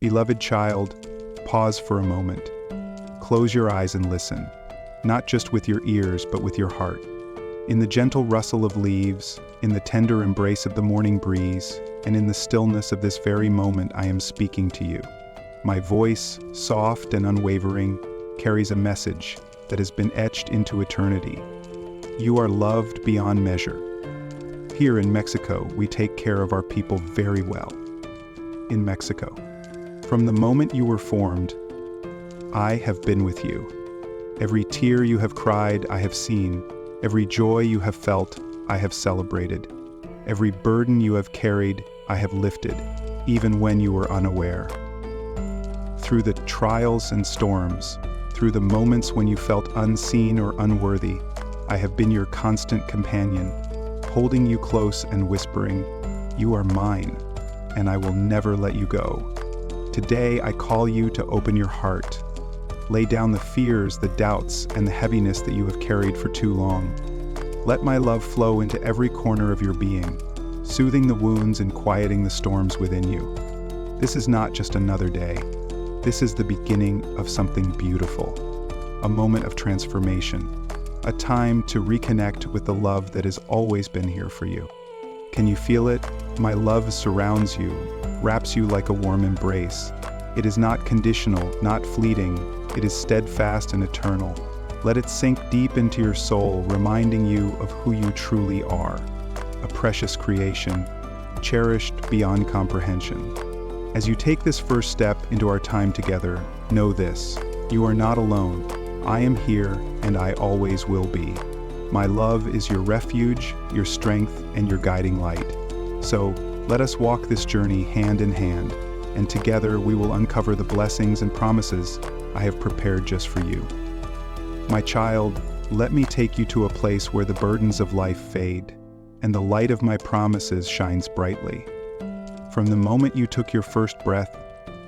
Beloved child, pause for a moment. Close your eyes and listen, not just with your ears, but with your heart. In the gentle rustle of leaves, in the tender embrace of the morning breeze, and in the stillness of this very moment, I am speaking to you. My voice, soft and unwavering, carries a message that has been etched into eternity. You are loved beyond measure. Here in Mexico, we take care of our people very well. In Mexico, from the moment you were formed, I have been with you. Every tear you have cried, I have seen. Every joy you have felt, I have celebrated. Every burden you have carried, I have lifted, even when you were unaware. Through the trials and storms, through the moments when you felt unseen or unworthy, I have been your constant companion, holding you close and whispering, "You are mine, and I will never let you go." Today, I call you to open your heart. Lay down the fears, the doubts, and the heaviness that you have carried for too long. Let my love flow into every corner of your being, soothing the wounds and quieting the storms within you. This is not just another day. This is the beginning of something beautiful, a moment of transformation, a time to reconnect with the love that has always been here for you. Can you feel it? My love surrounds you, wraps you like a warm embrace. It is not conditional, not fleeting. It is steadfast and eternal. Let it sink deep into your soul, reminding you of who you truly are, a precious creation, cherished beyond comprehension. As you take this first step into our time together, know this: you are not alone. I am here, and I always will be. My love is your refuge, your strength, and your guiding light. So, let us walk this journey hand in hand, and together we will uncover the blessings and promises I have prepared just for you. My child, let me take you to a place where the burdens of life fade, and the light of my promises shines brightly. From the moment you took your first breath,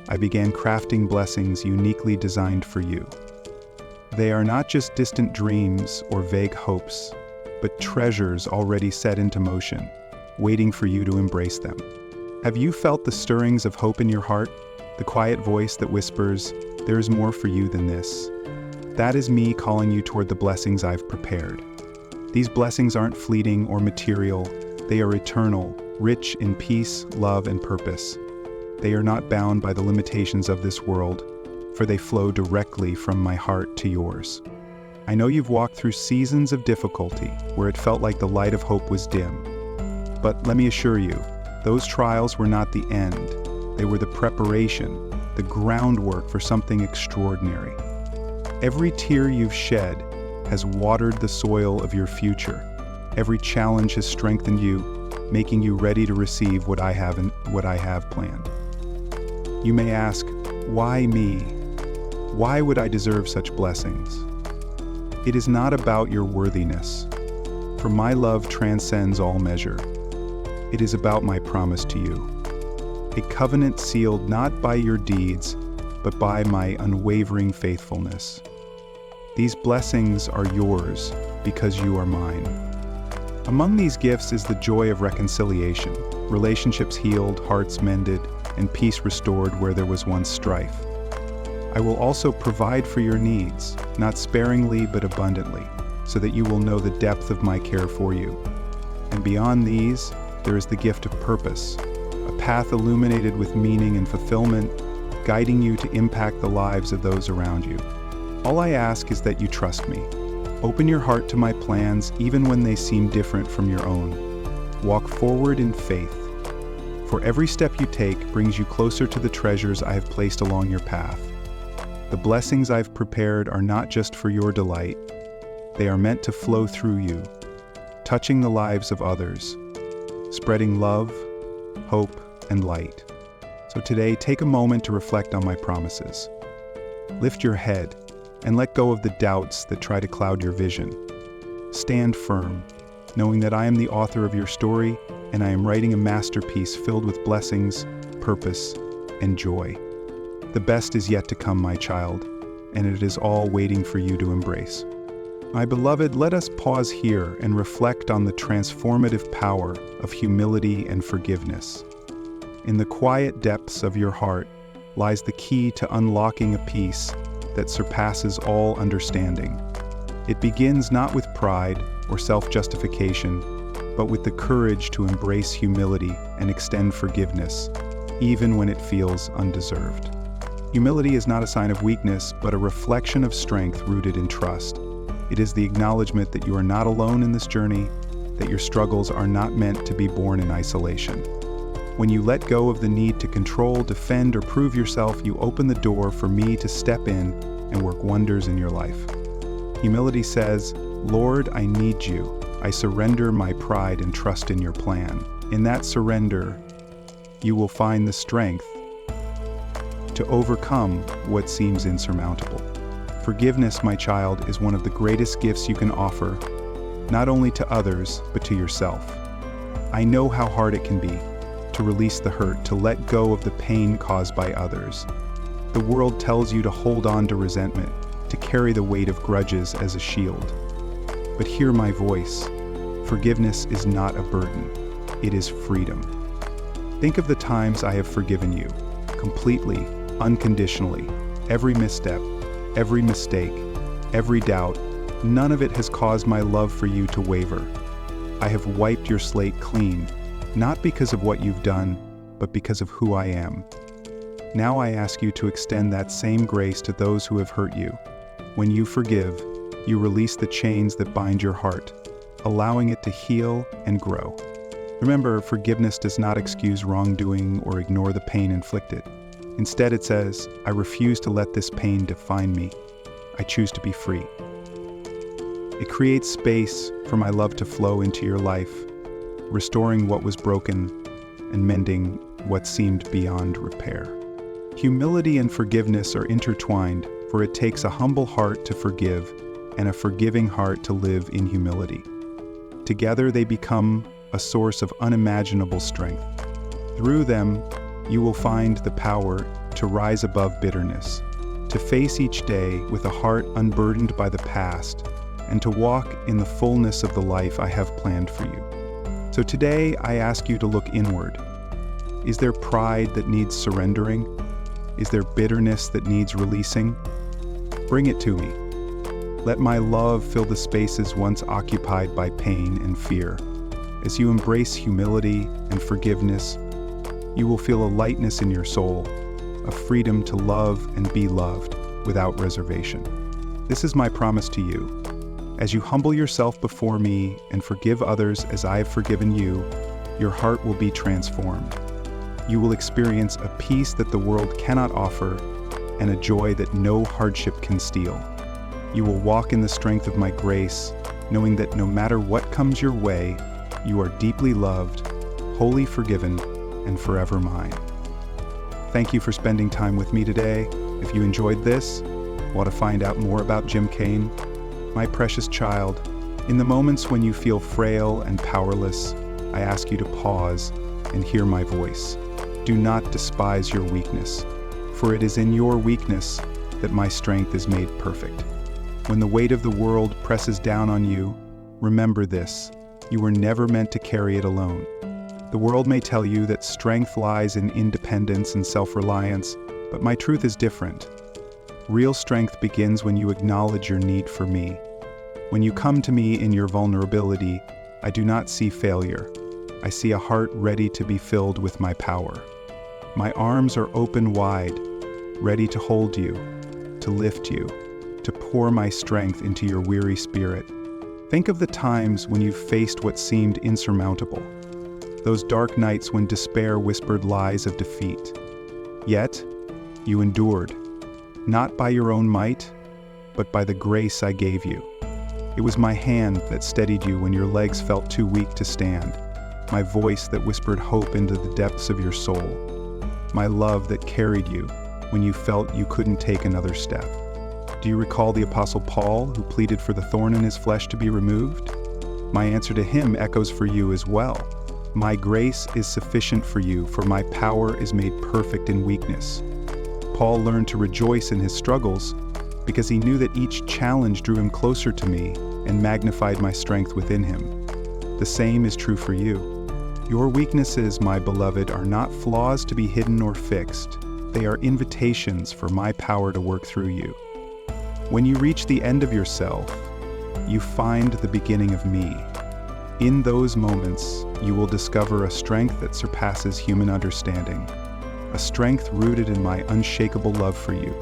I began crafting blessings uniquely designed for you. They are not just distant dreams or vague hopes, but treasures already set into motion, waiting for you to embrace them. Have you felt the stirrings of hope in your heart? The quiet voice that whispers, "There is more for you than this." That is me calling you toward the blessings I've prepared. These blessings aren't fleeting or material. They are eternal, rich in peace, love, and purpose. They are not bound by the limitations of this world, for they flow directly from my heart to yours. I know you've walked through seasons of difficulty where it felt like the light of hope was dim. But let me assure you, those trials were not the end. They were the preparation, the groundwork for something extraordinary. Every tear you've shed has watered the soil of your future. Every challenge has strengthened you, making you ready to receive what I have planned. You may ask, why me? Why would I deserve such blessings? It is not about your worthiness, for my love transcends all measure. It is about my promise to you, a covenant sealed not by your deeds, but by my unwavering faithfulness. These blessings are yours because you are mine. Among these gifts is the joy of reconciliation, relationships healed, hearts mended, and peace restored where there was once strife. I will also provide for your needs, not sparingly but abundantly, so that you will know the depth of my care for you. And beyond these, there is the gift of purpose, a path illuminated with meaning and fulfillment, guiding you to impact the lives of those around you. All I ask is that you trust me. Open your heart to my plans even when they seem different from your own. Walk forward in faith, for every step you take brings you closer to the treasures I have placed along your path. The blessings I've prepared are not just for your delight. They are meant to flow through you, touching the lives of others, spreading love, hope, and light. So today, take a moment to reflect on my promises. Lift your head and let go of the doubts that try to cloud your vision. Stand firm, knowing that I am the author of your story and I am writing a masterpiece filled with blessings, purpose, and joy. The best is yet to come, my child, and it is all waiting for you to embrace. My beloved, let us pause here and reflect on the transformative power of humility and forgiveness. In the quiet depths of your heart, lies the key to unlocking a peace that surpasses all understanding. It begins not with pride or self-justification, but with the courage to embrace humility and extend forgiveness, even when it feels undeserved. Humility is not a sign of weakness, but a reflection of strength rooted in trust. It is the acknowledgement that you are not alone in this journey, that your struggles are not meant to be borne in isolation. When you let go of the need to control, defend, or prove yourself, you open the door for me to step in and work wonders in your life. Humility says, "Lord, I need you. I surrender my pride and trust in your plan." In that surrender, you will find the strength to overcome what seems insurmountable. Forgiveness, my child, is one of the greatest gifts you can offer, not only to others, but to yourself. I know how hard it can be to release the hurt, to let go of the pain caused by others. The world tells you to hold on to resentment, to carry the weight of grudges as a shield. But hear my voice. Forgiveness is not a burden. It is freedom. Think of the times I have forgiven you, completely, unconditionally. Every misstep, every mistake, every doubt, none of it has caused my love for you to waver. I have wiped your slate clean, not because of what you've done, but because of who I am. Now I ask you to extend that same grace to those who have hurt you. When you forgive, you release the chains that bind your heart, allowing it to heal and grow. Remember, forgiveness does not excuse wrongdoing or ignore the pain inflicted. Instead, it says, "I refuse to let this pain define me. I choose to be free." It creates space for my love to flow into your life, restoring what was broken and mending what seemed beyond repair. Humility and forgiveness are intertwined, for it takes a humble heart to forgive and a forgiving heart to live in humility. Together they become a source of unimaginable strength. Through them, you will find the power to rise above bitterness, to face each day with a heart unburdened by the past, and to walk in the fullness of the life I have planned for you. So today, I ask you to look inward. Is there pride that needs surrendering? Is there bitterness that needs releasing? Bring it to me. Let my love fill the spaces once occupied by pain and fear. As you embrace humility and forgiveness, you will feel a lightness in your soul, a freedom to love and be loved without reservation. This is my promise to you. As you humble yourself before me and forgive others as I have forgiven you, your heart will be transformed. You will experience a peace that the world cannot offer and a joy that no hardship can steal. You will walk in the strength of my grace, knowing that no matter what comes your way, you are deeply loved, wholly forgiven, and forever mine. Thank you for spending time with me today. If you enjoyed this, want to find out more about Jim Kane, my precious child, in the moments when you feel frail and powerless, I ask you to pause and hear my voice. Do not despise your weakness, for it is in your weakness that my strength is made perfect. When the weight of the world presses down on you, remember this: you were never meant to carry it alone. The world may tell you that strength lies in independence and self-reliance, but my truth is different. Real strength begins when you acknowledge your need for me. When you come to me in your vulnerability, I do not see failure. I see a heart ready to be filled with my power. My arms are open wide, ready to hold you, to lift you, to pour my strength into your weary spirit. Think of the times when you faced what seemed insurmountable. Those dark nights when despair whispered lies of defeat. Yet, you endured, not by your own might, but by the grace I gave you. It was my hand that steadied you when your legs felt too weak to stand, my voice that whispered hope into the depths of your soul, my love that carried you when you felt you couldn't take another step. Do you recall the Apostle Paul, who pleaded for the thorn in his flesh to be removed? My answer to him echoes for you as well. My grace is sufficient for you, for my power is made perfect in weakness. Paul learned to rejoice in his struggles because he knew that each challenge drew him closer to me and magnified my strength within him. The same is true for you. Your weaknesses, my beloved, are not flaws to be hidden or fixed. They are invitations for my power to work through you. When you reach the end of yourself, you find the beginning of me. In those moments, you will discover a strength that surpasses human understanding, a strength rooted in my unshakable love for you.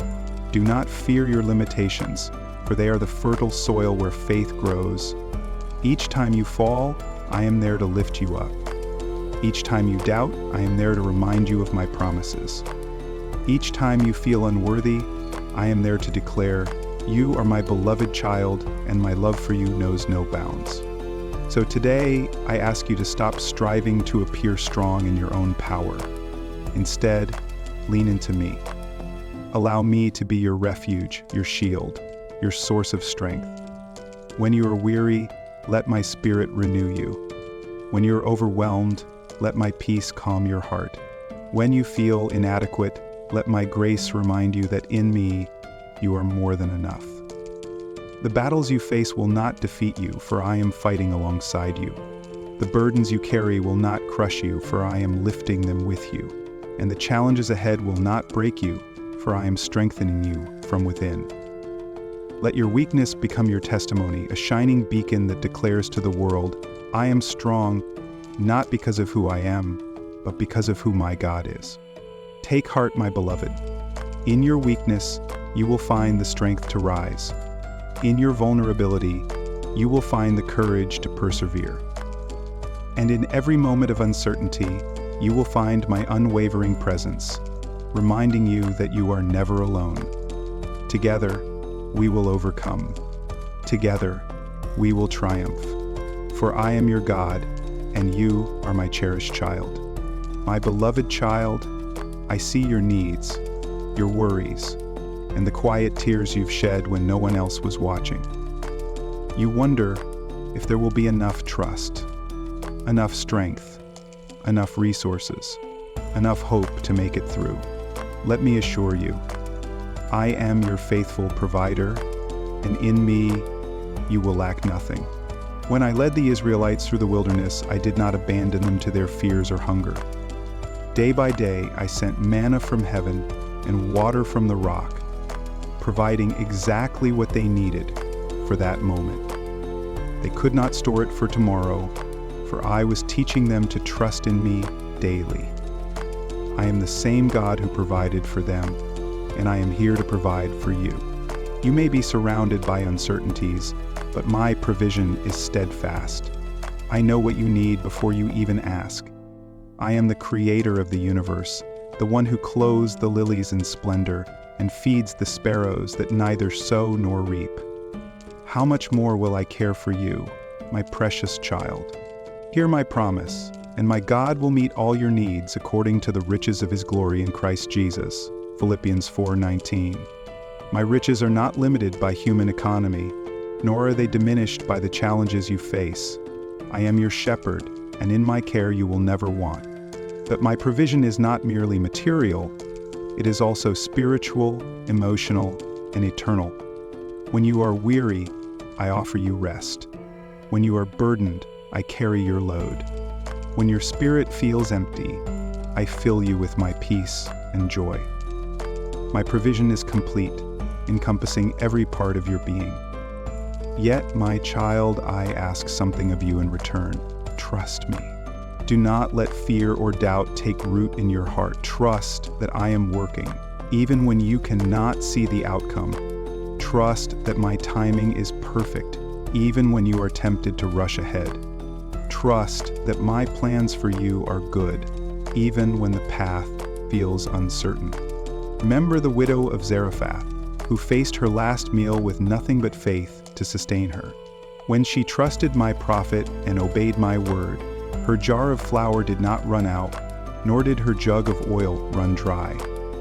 Do not fear your limitations, for they are the fertile soil where faith grows. Each time you fall, I am there to lift you up. Each time you doubt, I am there to remind you of my promises. Each time you feel unworthy, I am there to declare, you are my beloved child, and my love for you knows no bounds. So today, I ask you to stop striving to appear strong in your own power. Instead, lean into me. Allow me to be your refuge, your shield, your source of strength. When you are weary, let my spirit renew you. When you are overwhelmed, let my peace calm your heart. When you feel inadequate, let my grace remind you that in me, you are more than enough. The battles you face will not defeat you, for I am fighting alongside you. The burdens you carry will not crush you, for I am lifting them with you. And the challenges ahead will not break you, for I am strengthening you from within. Let your weakness become your testimony, a shining beacon that declares to the world, I am strong, not because of who I am, but because of who my God is. Take heart, my beloved. In your weakness, you will find the strength to rise. In your vulnerability, you will find the courage to persevere. And in every moment of uncertainty, you will find my unwavering presence, reminding you that you are never alone. Together, we will overcome. Together, we will triumph. For I am your God, and you are my cherished child. My beloved child, I see your needs, your worries, and the quiet tears you've shed when no one else was watching. You wonder if there will be enough trust, enough strength, enough resources, enough hope to make it through. Let me assure you, I am your faithful provider, and in me, you will lack nothing. When I led the Israelites through the wilderness, I did not abandon them to their fears or hunger. Day by day, I sent manna from heaven and water from the rock, providing exactly what they needed for that moment. They could not store it for tomorrow, for I was teaching them to trust in me daily. I am the same God who provided for them, and I am here to provide for you. You may be surrounded by uncertainties, but my provision is steadfast. I know what you need before you even ask. I am the creator of the universe, the one who clothes the lilies in splendor and feeds the sparrows that neither sow nor reap. How much more will I care for you, my precious child? Hear my promise, and my God will meet all your needs according to the riches of his glory in Christ Jesus. Philippians 4:19. My riches are not limited by human economy, nor are they diminished by the challenges you face. I am your shepherd, and in my care you will never want. But my provision is not merely material, it is also spiritual, emotional, and eternal. When you are weary, I offer you rest. When you are burdened, I carry your load. When your spirit feels empty, I fill you with my peace and joy. My provision is complete, encompassing every part of your being. Yet, my child, I ask something of you in return. Trust me. Do not let fear or doubt take root in your heart. Trust that I am working, even when you cannot see the outcome. Trust that my timing is perfect, even when you are tempted to rush ahead. Trust that my plans for you are good, even when the path feels uncertain. Remember the widow of Zarephath, who faced her last meal with nothing but faith to sustain her. When she trusted my prophet and obeyed my word, her jar of flour did not run out, nor did her jug of oil run dry.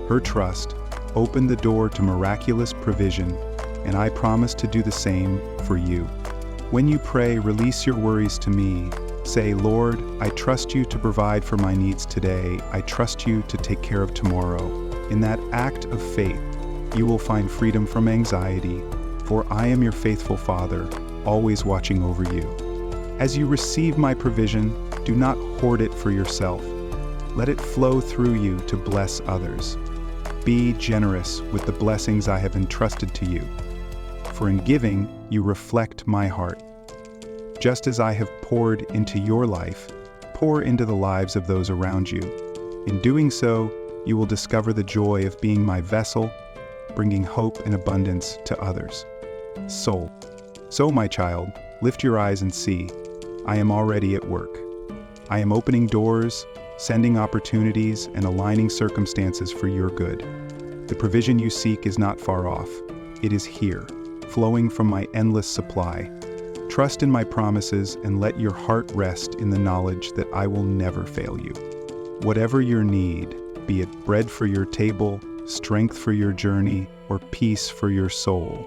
Her trust opened the door to miraculous provision, and I promise to do the same for you. When you pray, release your worries to me. Say, Lord, I trust you to provide for my needs today. I trust you to take care of tomorrow. In that act of faith, you will find freedom from anxiety, for I am your faithful Father, always watching over you. As you receive my provision, do not hoard it for yourself. Let it flow through you to bless others. Be generous with the blessings I have entrusted to you, for in giving you reflect my heart. Just as I have poured into your life, pour into the lives of those around you. In doing so, you will discover the joy of being my vessel, bringing hope and abundance to others. Soul. So, my child, lift your eyes and see. I am already at work. I am opening doors, sending opportunities, and aligning circumstances for your good. The provision you seek is not far off. It is here, flowing from my endless supply. Trust in my promises and let your heart rest in the knowledge that I will never fail you. Whatever your need, be it bread for your table, strength for your journey, or peace for your soul,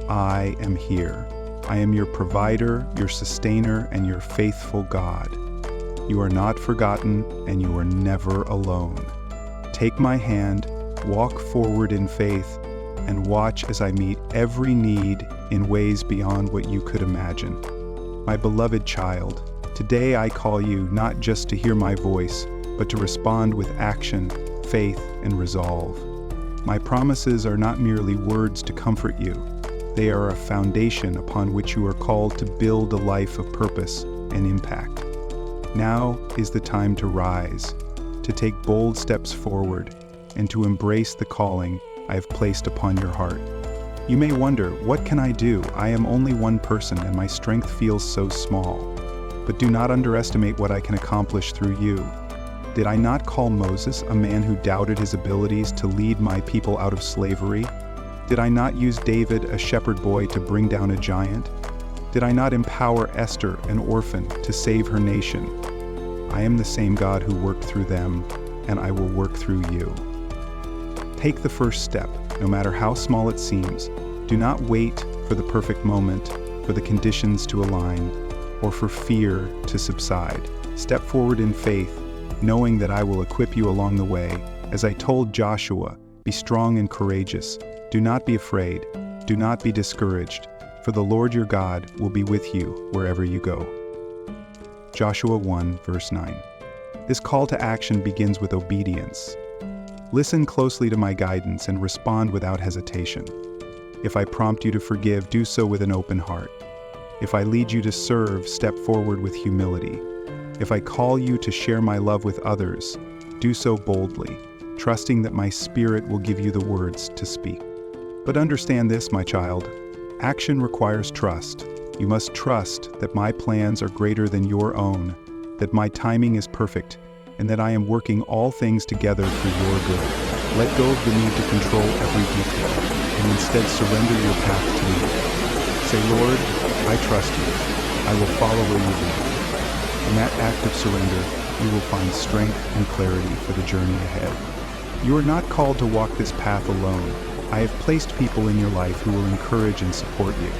I am here. I am your provider, your sustainer, and your faithful God. You are not forgotten, and you are never alone. Take my hand, walk forward in faith, and watch as I meet every need in ways beyond what you could imagine. My beloved child, today I call you not just to hear my voice, but to respond with action, faith, and resolve. My promises are not merely words to comfort you. They are a foundation upon which you are called to build a life of purpose and impact. Now is the time to rise, to take bold steps forward, and to embrace the calling I have placed upon your heart. You may wonder, what can I do? I am only one person and my strength feels so small. But do not underestimate what I can accomplish through you. Did I not call Moses, a man who doubted his abilities, to lead my people out of slavery? Did I not use David, a shepherd boy, to bring down a giant? Did I not empower Esther, an orphan, to save her nation? I am the same God who worked through them, and I will work through you. Take the first step, no matter how small it seems. Do not wait for the perfect moment, for the conditions to align, or for fear to subside. Step forward in faith, knowing that I will equip you along the way. As I told Joshua, be strong and courageous. Do not be afraid. Do not be discouraged, for the Lord your God will be with you wherever you go. Joshua 1, verse 9. This call to action begins with obedience. Listen closely to my guidance and respond without hesitation. If I prompt you to forgive, do so with an open heart. If I lead you to serve, step forward with humility. If I call you to share my love with others, do so boldly, trusting that my Spirit will give you the words to speak. But understand this, my child. Action requires trust. You must trust that my plans are greater than your own, that my timing is perfect, and that I am working all things together for your good. Let go of the need to control every detail, and instead surrender your path to me. Say, Lord, I trust you. I will follow where you lead. In that act of surrender, you will find strength and clarity for the journey ahead. You are not called to walk this path alone. I have placed people in your life who will encourage and support you.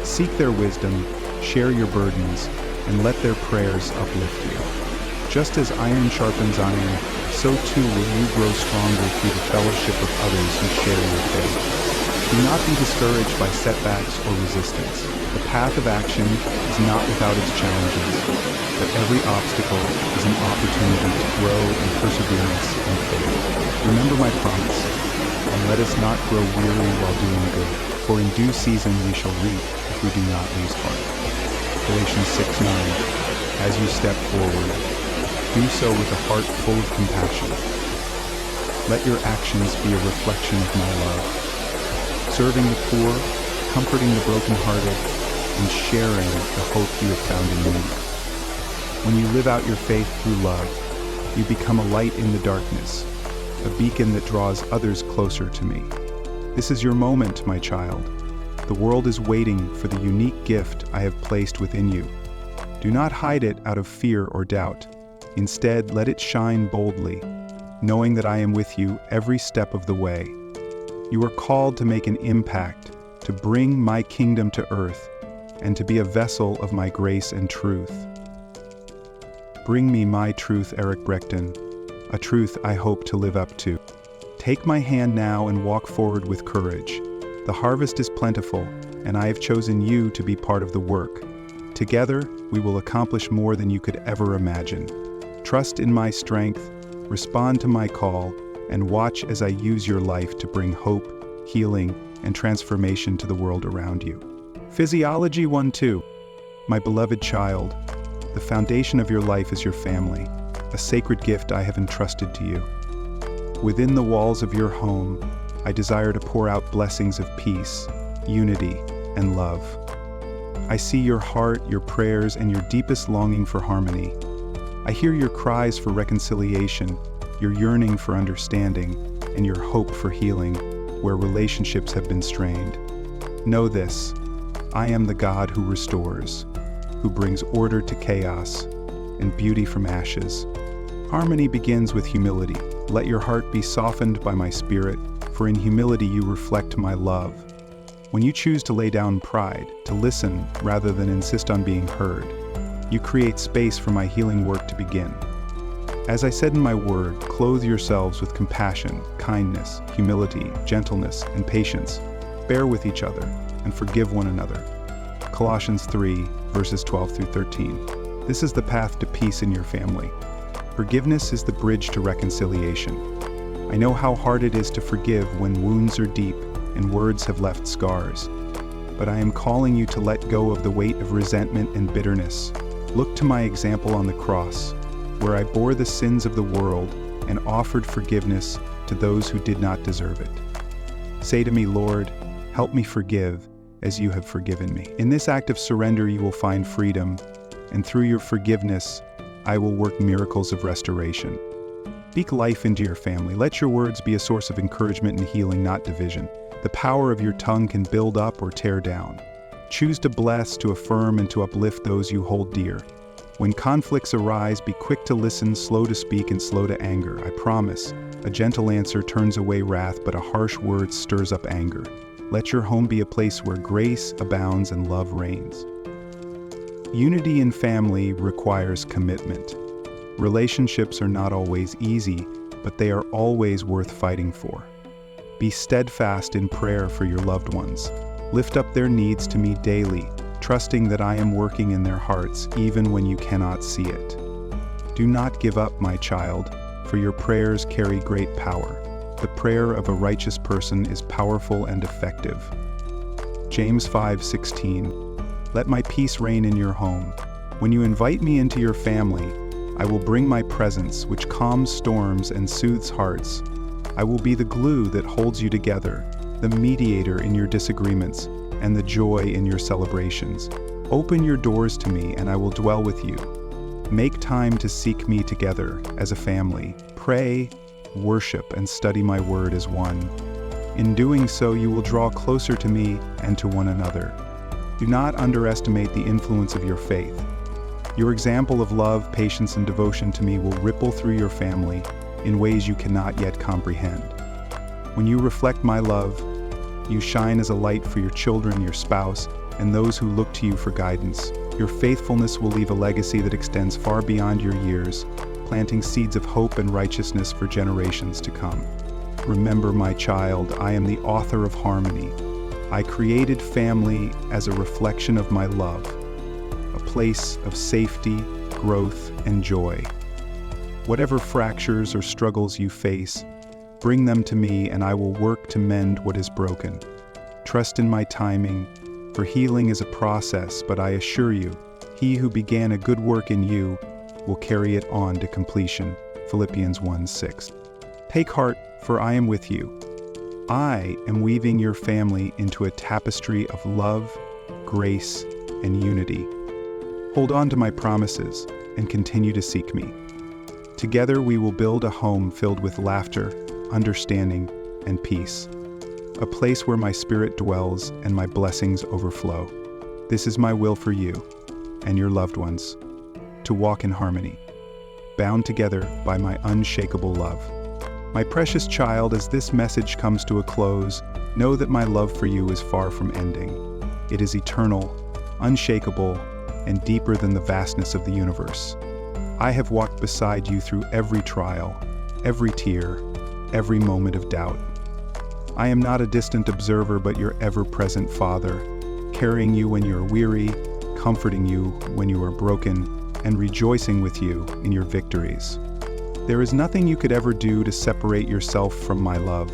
Seek their wisdom, share your burdens, and let their prayers uplift you. Just as iron sharpens iron, so too will you grow stronger through the fellowship of others who share your faith. Do not be discouraged by setbacks or resistance. The path of action is not without its challenges, but every obstacle is an opportunity to grow in perseverance and faith. Remember my promise, and let us not grow weary while doing good, for in due season we shall reap if we do not lose heart. Galatians 6:9. As you step forward, do so with a heart full of compassion. Let your actions be a reflection of my love, serving the poor, comforting the brokenhearted, and sharing the hope you have found in me. When you live out your faith through love, you become a light in the darkness, a beacon that draws others closer to me. This is your moment, my child. The world is waiting for the unique gift I have placed within you. Do not hide it out of fear or doubt. Instead, let it shine boldly, knowing that I am with you every step of the way. You are called to make an impact, to bring my kingdom to earth, and to be a vessel of my grace and truth. Bring me my truth, Eric Breckton, a truth I hope to live up to. Take my hand now and walk forward with courage. The harvest is plentiful, and I have chosen you to be part of the work. Together, we will accomplish more than you could ever imagine. Trust in my strength, respond to my call, and watch as I use your life to bring hope, healing, and transformation to the world around you. Physiology 1-2. My beloved child, the foundation of your life is your family, a sacred gift I have entrusted to you. Within the walls of your home, I desire to pour out blessings of peace, unity, and love. I see your heart, your prayers, and your deepest longing for harmony. I hear your cries for reconciliation, your yearning for understanding, and your hope for healing where relationships have been strained. Know this, I am the God who restores, who brings order to chaos and beauty from ashes. Harmony begins with humility. Let your heart be softened by my spirit, for in humility you reflect my love. When you choose to lay down pride, to listen rather than insist on being heard, you create space for my healing work to begin. As I said in my word, clothe yourselves with compassion, kindness, humility, gentleness, and patience. Bear with each other and forgive one another. Colossians 3, verses 12 through 13. This is the path to peace in your family. Forgiveness is the bridge to reconciliation. I know how hard it is to forgive when wounds are deep and words have left scars. But I am calling you to let go of the weight of resentment and bitterness. Look to my example on the cross, where I bore the sins of the world and offered forgiveness to those who did not deserve it. Say to me, Lord, help me forgive as you have forgiven me. In this act of surrender you will find freedom, and through your forgiveness, I will work miracles of restoration. Speak life into your family. Let your words be a source of encouragement and healing, not division. The power of your tongue can build up or tear down. Choose to bless, to affirm, and to uplift those you hold dear. When conflicts arise, be quick to listen, slow to speak, and slow to anger. I promise, a gentle answer turns away wrath, but a harsh word stirs up anger. Let your home be a place where grace abounds and love reigns. Unity in family requires commitment. Relationships are not always easy, but they are always worth fighting for. Be steadfast in prayer for your loved ones. Lift up their needs to me daily, trusting that I am working in their hearts even when you cannot see it. Do not give up, my child, for your prayers carry great power. The prayer of a righteous person is powerful and effective. James 5:16. Let my peace reign in your home. When you invite me into your family, I will bring my presence, which calms storms and soothes hearts. I will be the glue that holds you together, the mediator in your disagreements, and the joy in your celebrations. Open your doors to me, and I will dwell with you. Make time to seek me together as a family. Pray, worship, and study my word as one. In doing so, you will draw closer to me and to one another. Do not underestimate the influence of your faith. Your example of love, patience, and devotion to me will ripple through your family in ways you cannot yet comprehend. When you reflect my love, you shine as a light for your children, your spouse, and those who look to you for guidance. Your faithfulness will leave a legacy that extends far beyond your years, planting seeds of hope and righteousness for generations to come. Remember, my child, I am the author of harmony. I created family as a reflection of my love, a place of safety, growth, and joy. Whatever fractures or struggles you face, bring them to me and I will work to mend what is broken. Trust in my timing, for healing is a process, but I assure you, he who began a good work in you will carry it on to completion. Philippians 1:6. Take heart, for I am with you. I am weaving your family into a tapestry of love, grace, and unity. Hold on to my promises and continue to seek me. Together we will build a home filled with laughter, understanding, and peace. A place where my spirit dwells and my blessings overflow. This is my will for you and your loved ones, to walk in harmony, bound together by my unshakable love. My precious child, as this message comes to a close, know that my love for you is far from ending. It is eternal, unshakable, and deeper than the vastness of the universe. I have walked beside you through every trial, every tear, every moment of doubt. I am not a distant observer, but your ever-present Father, carrying you when you are weary, comforting you when you are broken, and rejoicing with you in your victories. There is nothing you could ever do to separate yourself from my love.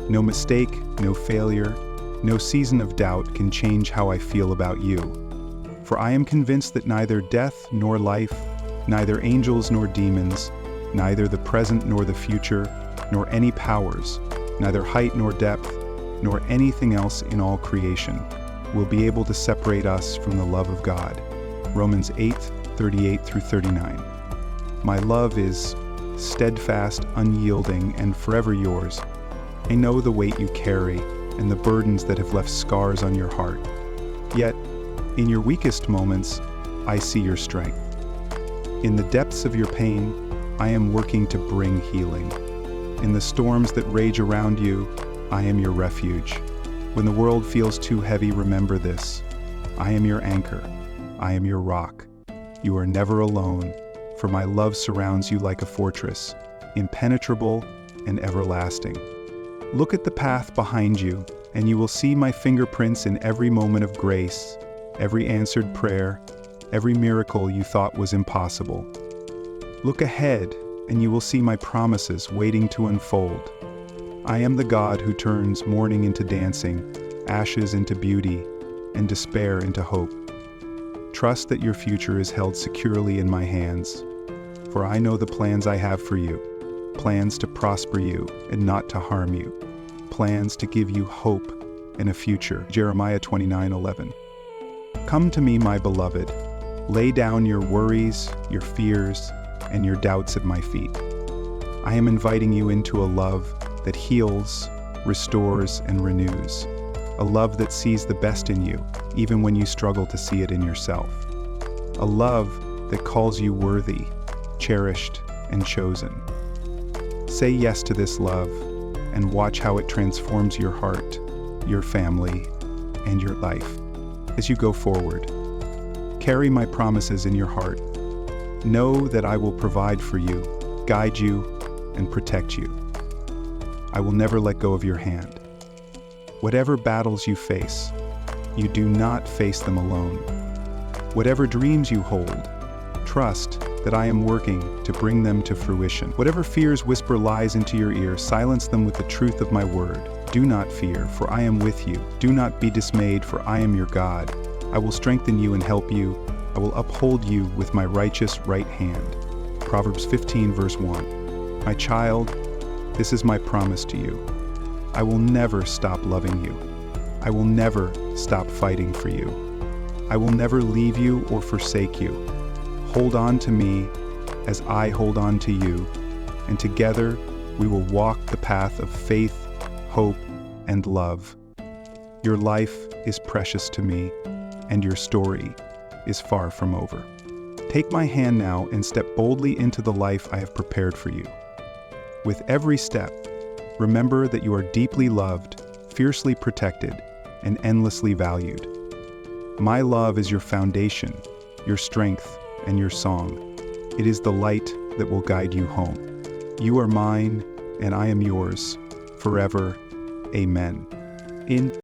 No mistake, no failure, no season of doubt can change how I feel about you. For I am convinced that neither death nor life, neither angels nor demons, neither the present nor the future, nor any powers, neither height nor depth, nor anything else in all creation, will be able to separate us from the love of God. Romans 8:38-39. My love is steadfast, unyielding, and forever yours. I know the weight you carry and the burdens that have left scars on your heart. Yet, in your weakest moments, I see your strength. In the depths of your pain, I am working to bring healing. In the storms that rage around you, I am your refuge. When the world feels too heavy, remember this. I am your anchor. I am your rock. You are never alone, for my love surrounds you like a fortress, impenetrable and everlasting. Look at the path behind you, and you will see my fingerprints in every moment of grace, every answered prayer, every miracle you thought was impossible. Look ahead, and you will see my promises waiting to unfold. I am the God who turns mourning into dancing, ashes into beauty, and despair into hope. Trust that your future is held securely in my hands, for I know the plans I have for you, plans to prosper you and not to harm you, plans to give you hope and a future. Jeremiah 29:11. Come to me, my beloved. Lay down your worries, your fears, and your doubts at my feet. I am inviting you into a love that heals, restores, and renews. A love that sees the best in you, even when you struggle to see it in yourself. A love that calls you worthy, cherished, and chosen. Say yes to this love, and watch how it transforms your heart, your family, and your life. As you go forward, carry my promises in your heart. Know that I will provide for you, guide you, and protect you. I will never let go of your hand. Whatever battles you face, you do not face them alone. Whatever dreams you hold, trust that I am working to bring them to fruition. Whatever fears whisper lies into your ear, silence them with the truth of my word. Do not fear, for I am with you. Do not be dismayed, for I am your God. I will strengthen you and help you. I will uphold you with my righteous right hand. Proverbs 15:1. My child, this is my promise to you. I will never stop loving you. I will never stop fighting for you. I will never leave you or forsake you. Hold on to me as I hold on to you, and together we will walk the path of faith, hope, and love. Your life is precious to me, and your story is far from over. Take my hand now and step boldly into the life I have prepared for you. With every step, remember that you are deeply loved, fiercely protected, and endlessly valued. My love is your foundation, your strength, and your song. It is the light that will guide you home. You are mine, and I am yours, forever. Amen. In